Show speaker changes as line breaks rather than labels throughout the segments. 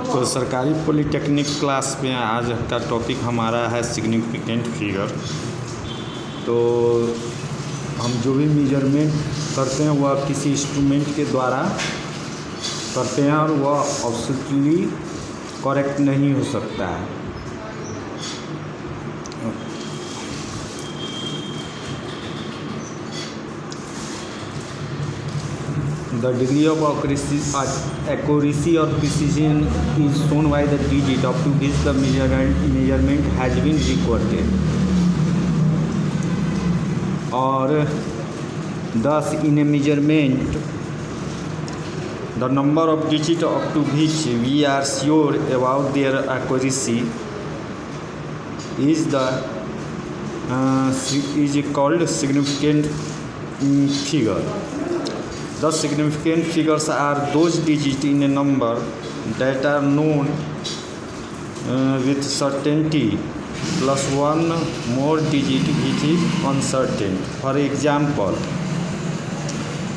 तो सरकारी polytechnic class में आज का टॉपिक हमारा है सिग्निफिकेंट फिगर। तो हम जो भी मेजरमेंट करते हैं वह किसी इंस्ट्रूमेंट के द्वारा करते हैं और वह एब्सोल्युटली करेक्ट नहीं हो सकता है। The degree of accuracy or precision is shown by the digit up to which the measurement has been recorded. Or thus in a measurement, the number of digits up to which we are sure about their accuracy is called significant figure. The significant figures are those digits in a number that are known with certainty plus one more digit which is uncertain. For example,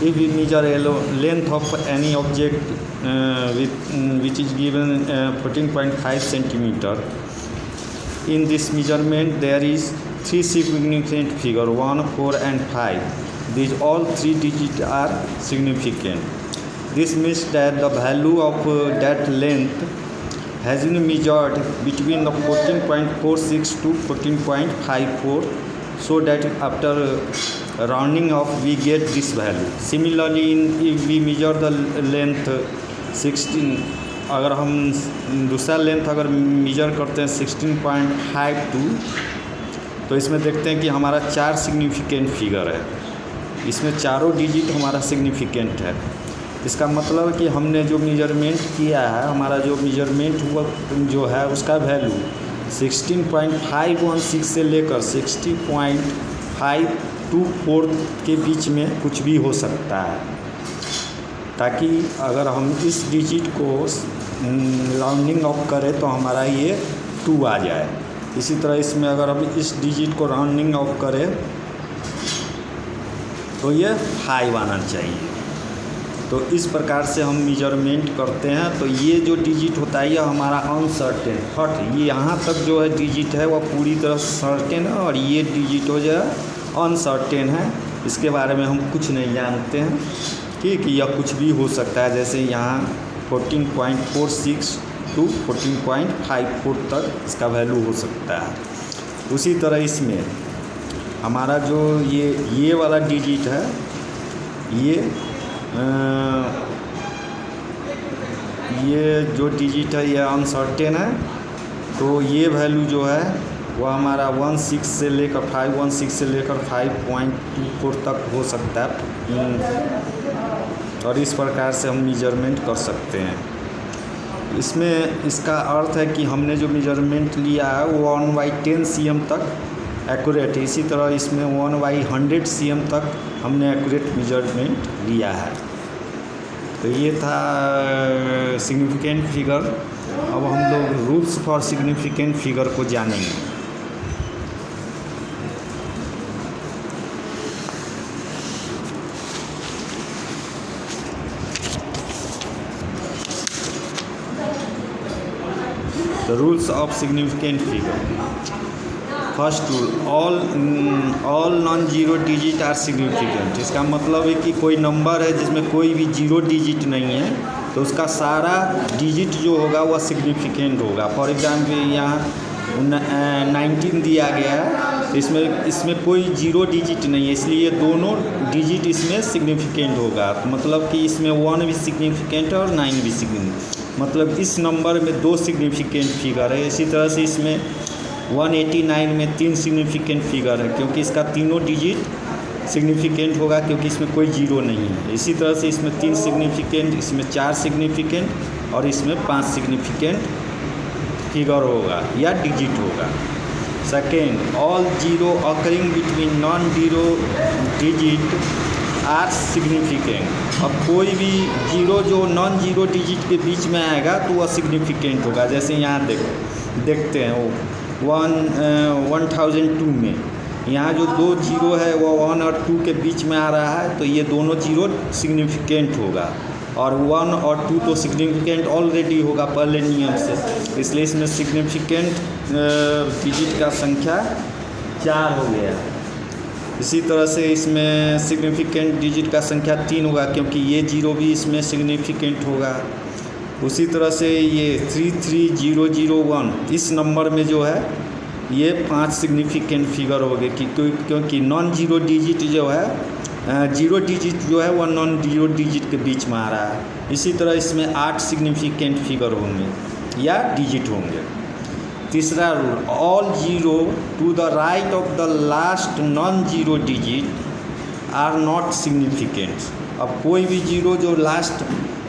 if we measure a length of any object which is given 14.5 centimeter, in this measurement there is three significant figures 1, 4 and 5. These all three digits are significant. This means that the value of that length has been measured between the 14.46 to 14.54, so that after rounding off we get this value. Similarly, if we measure the length 16, अगर हम दूसरा length अगर major करते हैं 16.52, तो इसमें देखते हैं कि हमारा 4 सिग्निफिकेंट फिगर है। इसमें चारों डिजिट हमारा सिग्निफिकेंट है। इसका मतलब है कि हमने जो मेजरमेंट किया है, हमारा जो मेजरमेंट हुआ जो है उसका वैल्यू 16.516 से लेकर 60.524 के बीच में कुछ भी हो सकता है, ताकि अगर हम इस डिजिट को राउंडिंग ऑफ करें तो हमारा ये 2 आ जाए। इसी तरह इसमें अगर हम इस डिजिट को राउंडिंग ऑफ करें तो ये 5 आना चाहिए। तो इस प्रकार से हम मेजरमेंट करते हैं। तो ये जो डिजिट होता है ये हमारा अनसर्टेन ये यहाँ तक जो है डिजिट है वह पूरी तरह सर्टेन है, और ये डिजिट हो जाए अनसर्टेन है। इसके बारे में हम कुछ नहीं जानते हैं, ठीक। यह कुछ भी हो सकता है, जैसे यहाँ 14.46 टू 14.54 तक इसका वैल्यू हो सकता है। उसी तरह इसमें हमारा जो ये वाला डिजिट है, ये जो डिजिट है ये अनसर्टेन है। तो ये वैल्यू जो है वो हमारा 16 से लेकर 516 से लेकर 5.24 तक हो सकता है, और इस प्रकार से हम मेजरमेंट कर सकते हैं। इसमें इसका अर्थ है कि हमने जो मेजरमेंट लिया है वो 1/10 cm तक एक्यूरेट है। इसी तरह इसमें 1/100 cm तक हमने एक्यूरेट मेजरमेंट लिया है। तो ये था सिग्निफिकेंट फिगर। अब हम लोग रूल्स फॉर सिग्निफिकेंट फिगर को जानेंगे। The rules of significant figure. First rule, all non zero digit are significant. इसका मतलब है कि कोई नंबर है जिसमें कोई भी जीरो डिजिट नहीं है तो उसका सारा डिजिट जो होगा वह सिग्निफिकेंट होगा। फॉर एग्जाम्पल यहाँ 19 दिया गया है, तो इसमें कोई जीरो डिजिट नहीं है, इसलिए दोनों डिजिट इसमें सिग्निफिकेंट होगा। मतलब कि इसमें 1 भी सिग्निफिकेंट है और 9 भी सिग्निफिकेंट, मतलब इस नंबर में 2 सिग्निफिकेंट फिगर है। इसी तरह से इसमें 189 में 3 सिग्निफिकेंट फिगर है, क्योंकि इसका तीनों डिजिट सिग्निफिकेंट होगा, क्योंकि इसमें कोई जीरो नहीं है। इसी तरह से इसमें 3 सिग्निफिकेंट, इसमें 4 सिग्निफिकेंट और इसमें 5 सिग्निफिकेंट फिगर होगा या डिजिट होगा। Second, all zero occurring between non zero digit are significant. अब कोई भी जीरो जो नॉन जीरो डिजिट के बीच में आएगा तो वह सिग्निफिकेंट होगा। जैसे यहाँ देखते हैं वो 1002 में यहाँ जो 2 जीरो है वो 1 और 2 के बीच में आ रहा है, तो ये दोनों जीरो सिग्निफिकेंट होगा। और 1 और 2 तो सिग्निफिकेंट ऑलरेडी होगा पहले नियम से, इसलिए इसमें सिग्निफिकेंट डिजिट का संख्या 4 हो गया। इसी तरह से इसमें सिग्निफिकेंट डिजिट का संख्या 3 होगा, क्योंकि ये 0 भी इसमें सिग्निफिकेंट होगा। उसी तरह से ये 33001 इस नंबर में जो है ये 5 सिग्निफिकेंट फिगर हो गए, क्योंकि नॉन जीरो डिजिट जो है जीरो डिजिट जो है वह नॉन जीरो डिजिट के बीच में आ रहा है। इसी तरह इसमें 8 सिग्निफिकेंट फिगर होंगे या डिजिट होंगे। तीसरा rule, all zero to the right of the last non zero digit are not significant. अब कोई भी जीरो जो लास्ट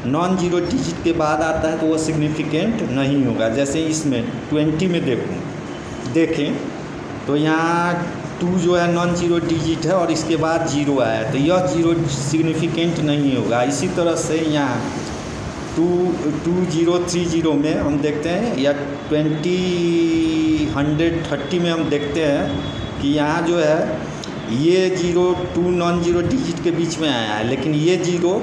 नॉन जीरो डिजिट के बाद आता है तो वह सिग्निफिकेंट नहीं होगा। जैसे इसमें 20 में देखें तो यहाँ 2 जो है नॉन जीरो डिजिट है और इसके बाद 0 आया है, तो यह जीरो सिग्निफिकेंट नहीं होगा। इसी तरह से यहाँ 2030 में हम देखते हैं या 130 में हम देखते हैं कि यहाँ जो है ये 0 2 नॉन जीरो डिजिट के बीच में आया है, लेकिन ये 0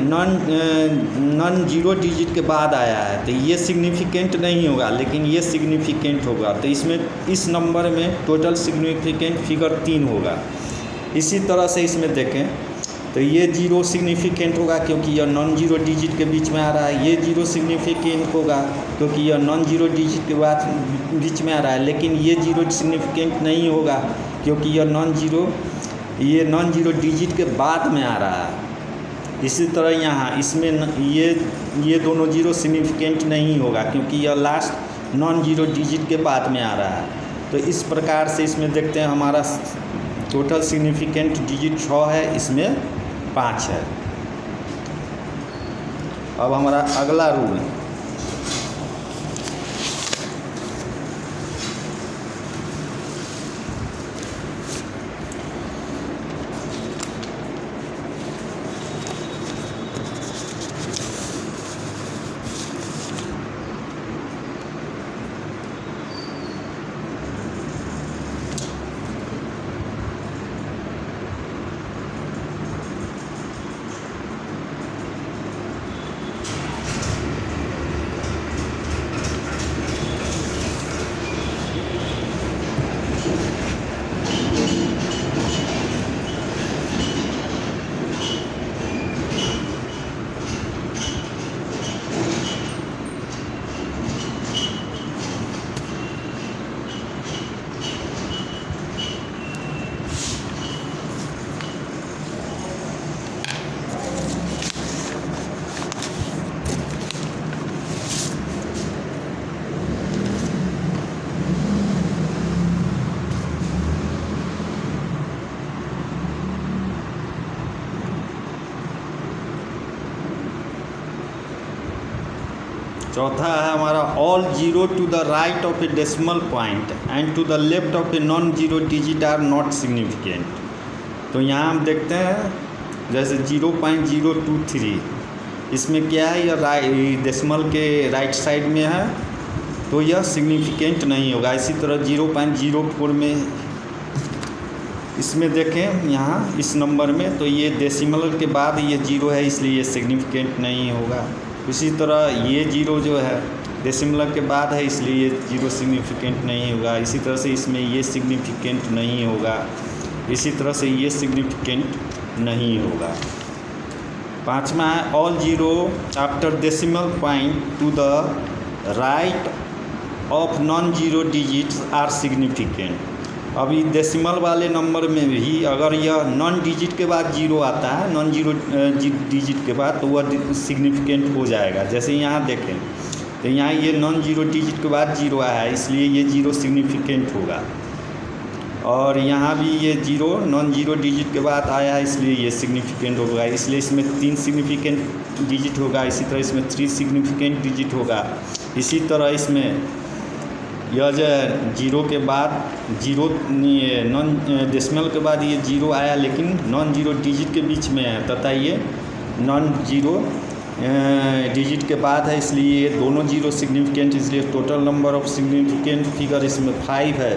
नॉन जीरो डिजिट के बाद आया है, तो ये सिग्निफिकेंट नहीं होगा, लेकिन ये सिग्निफिकेंट होगा। तो इसमें इस नंबर में टोटल सिग्निफिकेंट फिगर 3 होगा। इसी तरह से इसमें देखें तो ये 0 सिग्निफिकेंट होगा क्योंकि यह नॉन जीरो डिजिट के बीच में आ रहा है। ये 0 सिग्निफिकेंट होगा क्योंकि यह नॉन जीरो डिजिट के बाद बीच में आ रहा है, लेकिन ये 0 सिग्निफिकेंट नहीं होगा क्योंकि यह नॉन जीरो डिजिट के बाद में आ रहा है। इसी तरह यहाँ इसमें ये दोनों 0 सिग्निफिकेंट नहीं होगा क्योंकि यह लास्ट नॉन जीरो डिजिट के बाद में आ रहा है। तो इस प्रकार से इसमें देखते हैं हमारा टोटल सिग्निफिकेंट डिजिट 6 है, इसमें 5 है। अब हमारा अगला रूल, चौथा है हमारा all zero to the right of a decimal point and to the left of a non zero digit are not significant. तो यहाँ हम देखते हैं जैसे 0.023 इसमें क्या है, यह डेसिमल के राइट साइड में है तो यह सिग्निफिकेंट नहीं होगा। इसी तरह 0.04 में इसमें देखें यहाँ इस नंबर में तो ये डेसिमल के बाद ये 0 है इसलिए ये सिग्निफिकेंट नहीं होगा। इसी तरह ये 0 जो है डेसिमल के बाद है इसलिए ये 0 सिग्निफिकेंट नहीं होगा। इसी तरह से इसमें ये सिग्निफिकेंट नहीं होगा। इसी तरह से ये सिग्निफिकेंट नहीं होगा। पाँचवा है all zero after decimal point to the right of non zero digits are significant. अभी डेसिमल वाले नंबर में भी अगर यह नॉन डिजिट के बाद 0 आता है, नॉन जीरो डिजिट के बाद, तो वह सिग्निफिकेंट हो जाएगा। जैसे यहाँ देखें तो यहाँ ये नॉन जीरो डिजिट के बाद 0 आया है इसलिए ये 0 सिग्निफिकेंट होगा। और यहाँ भी ये 0 नॉन जीरो डिजिट के बाद आया है इसलिए ये सिग्निफिकेंट होगा। इसलिए इसमें 3 सिग्निफिकेंट डिजिट होगा। इसी तरह इसमें 3 सिग्निफिकेंट डिजिट होगा। इसी तरह इसमें यह जो 0 के बाद 0 नॉन डेसिमल के बाद ये 0 आया लेकिन नॉन जीरो डिजिट के बीच में है तथा ये नॉन जीरो डिजिट के बाद है इसलिए ये दोनों 0 सिग्निफिकेंट, इसलिए total number of significant figure इसमें 5 है।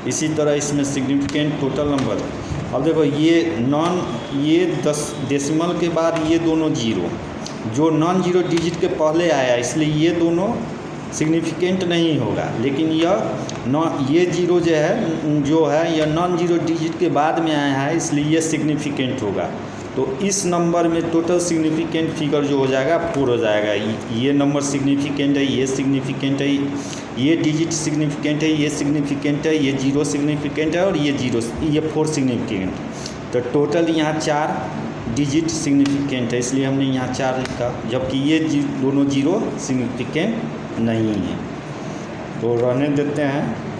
इसी तरह इसमें सिग्निफिकेंट टोटल नंबर अब देखो ये 10 डेसिमल के बाद ये दोनों जीरो, जो नॉन जीरो डिजिट के पहले आया इसलिए ये दोनों सिग्निफिकेंट नहीं होगा, लेकिन ये जीरो जो है यह नॉन जीरो डिजिट के बाद में आया है इसलिए ये सिग्निफिकेंट होगा। तो इस नंबर में टोटल सिग्निफिकेंट फिगर जो हो जाएगा 4 हो जाएगा। ये नंबर सिग्निफिकेंट है, ये सिग्निफिकेंट है, ये डिजिट सिग्निफिकेंट है, ये सिग्निफिकेंट है, ये जीरो सिग्निफिकेंट है और ये 4 सिग्निफिकेंट। तो टोटल यहाँ 4 डिजिट सिग्निफिकेंट है, इसलिए हमने यहाँ 4 लिखा, जबकि ये दोनों जीरो सिग्निफिकेंट नहीं है। तो रहने देते हैं।